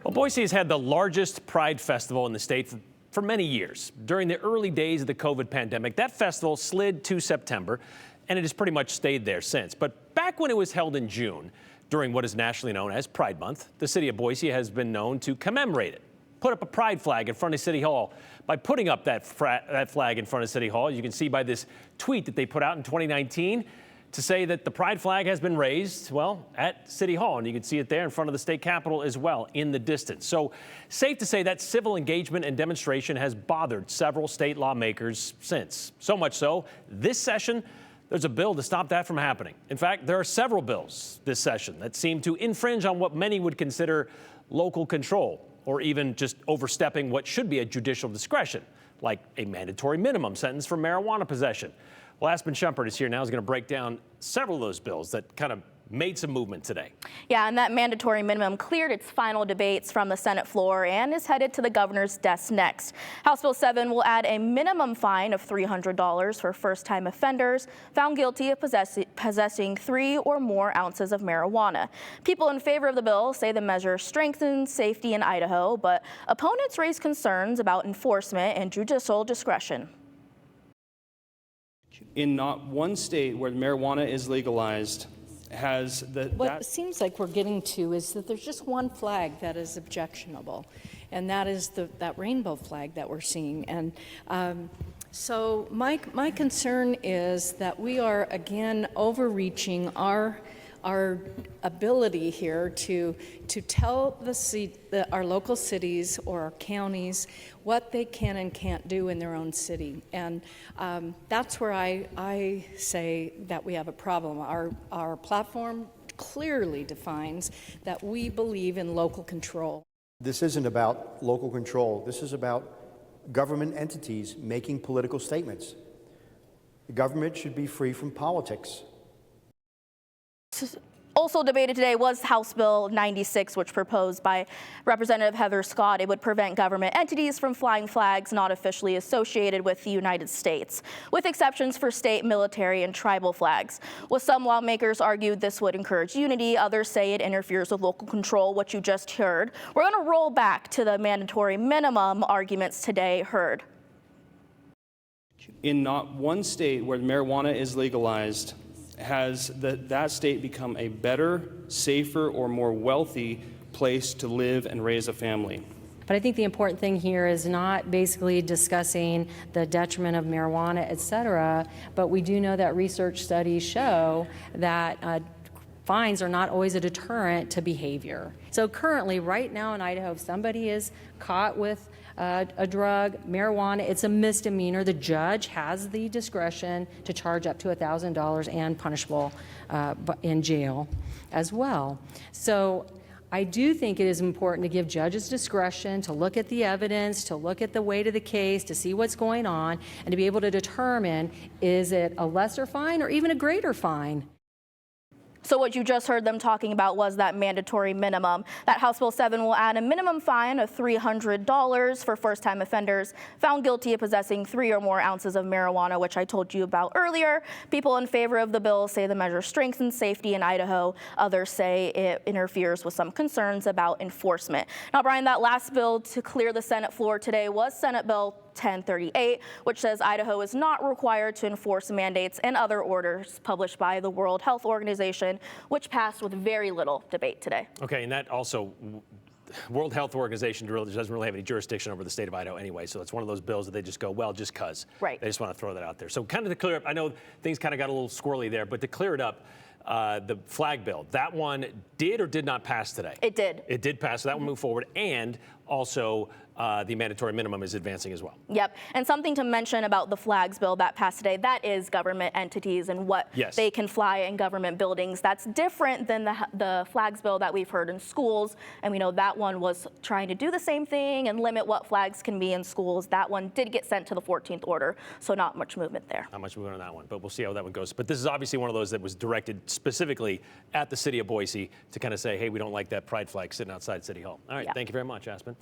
Well, Boise has had the largest Pride Festival in the state for many years. During the early days of the COVID pandemic, that festival slid to September, and it has pretty much stayed there since. But back when it was held in June, during what is nationally known as Pride Month, the city of Boise has been known to commemorate it. Put up a pride flag in front of City Hall. By putting up that flag in front of City Hall, you can see by this tweet that they put out in 2019 to say that the pride flag has been raised, well, at City Hall. And you can see it there in front of the state capitol as well in the distance. So safe to say that civil engagement and demonstration has bothered several state lawmakers since. So much so, this session, there's a bill to stop that from happening. In fact, there are several bills this session that seem to infringe on what many would consider local control, or even just overstepping what should be a judicial discretion, like a mandatory minimum sentence for marijuana possession. Well, Aspen Shumpert is here now. He's going to break down several of those bills that kind of made some movement today. Yeah, and that mandatory minimum cleared its final debates from the Senate floor and is headed to the governor's desk next. House Bill 7 will add a minimum fine of $300 for first-time offenders found guilty of possessing 3 or more ounces of marijuana. People in favor of the bill say the measure strengthens safety in Idaho, but opponents raise concerns about enforcement and judicial discretion. In not one state where marijuana is legalized has What it seems like we're getting to is that there's just one flag that is objectionable, and that is that rainbow flag that we're seeing. And so my concern is that we are again overreaching our ability here to tell our local cities or our counties what they can and can't do in their own city. And that's where I say that we have a problem. Our platform clearly defines that we believe in local control. This isn't about local control. This is about government entities making political statements. The government should be free from politics. Also debated today was House Bill 96, which proposed by Representative Heather Scott. It would prevent government entities from flying flags not officially associated with the United States, with exceptions for state, military, and tribal flags. Well, some lawmakers argued this would encourage unity. Others say it interferes with local control, what you just heard. We're going to roll back to the mandatory minimum arguments today heard. In not one state where marijuana is legalized has that state become a better, safer, or more wealthy place to live and raise a family. But I think the important thing here is not basically discussing the detriment of marijuana, et cetera, but we do know that research studies show that fines are not always a deterrent to behavior. So currently, right now in Idaho, if somebody is caught with a drug, marijuana, it's a misdemeanor. The judge has the discretion to charge up to $1,000 and punishable in jail as well. So I do think it is important to give judges discretion to look at the evidence, to look at the weight of the case, to see what's going on, and to be able to determine, is it a lesser fine or even a greater fine? So what you just heard them talking about was that mandatory minimum. That House Bill 7 will add a minimum fine of $300 for first-time offenders found guilty of possessing 3 or more ounces of marijuana, which I told you about earlier. People in favor of the bill say the measure strengthens safety in Idaho. Others say it interferes with some concerns about enforcement. Now, Brian, that last bill to clear the Senate floor today was Senate Bill 1038, which says Idaho is not required to enforce mandates and other orders published by the World Health Organization, which passed with very little debate today. Okay, and that also, World Health Organization doesn't really have any jurisdiction over the state of Idaho anyway, so it's one of those bills that they just go, well, just cuz. Right. They just want to throw that out there. So kind of to clear up, I know things kind of got a little squirrely there, but to clear it up, the flag bill, that one did or did not pass today? It did. It did pass, so that one moved forward, and also the mandatory minimum is advancing as well. Yep, and something to mention about the flags bill that passed today, that is government entities and what they can fly in government buildings. That's different than the flags bill that we've heard in schools, and we know that one was trying to do the same thing and limit what flags can be in schools. That one did get sent to the 14th order, so not much movement there. Not much movement on that one, but we'll see how that one goes. But this is obviously one of those that was directed specifically at the city of Boise to kind of say, hey, we don't like that pride flag sitting outside City Hall. All right, thank you very much, Aspen.